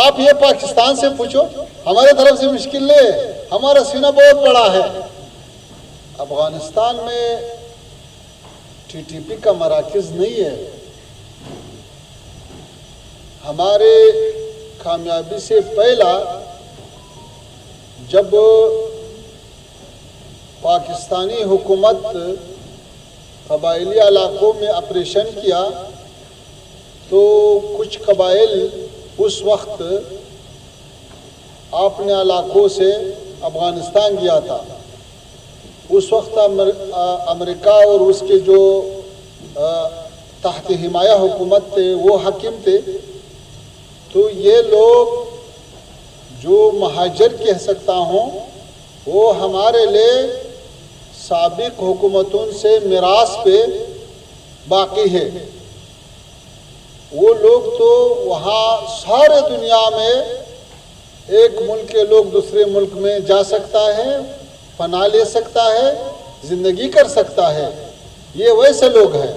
آپ یہ پاکستان سے پوچھو، ہمارے طرف سے مشکل نہیں ہے، ہمارا سینہ بہت بڑا ہے۔ افغانستان میں ٹی ٹی پی کا مراکز نہیں ہے۔ ہمارے کامیابی سے پہلا جب پاکستانی حکومت قبائلی علاقوں میں آپریشن کیا تو کچھ قبائل اس وقت اپنے علاقوں سے افغانستان گیا تھا۔ اس وقت امریکہ اور اس کے جو تحت حمایہ حکومت تھے وہ حاکم تھے، تو یہ لوگ جو مہاجر کہہ سکتا ہوں وہ ہمارے لیے سابق حکومتوں سے میراث پہ باقی ہے۔ وہ لوگ تو وہاں سارے دنیا میں ایک ملک کے لوگ دوسرے ملک میں جا سکتا ہے، پناہ لے سکتا ہے، زندگی کر سکتا ہے، یہ ویسے لوگ ہیں۔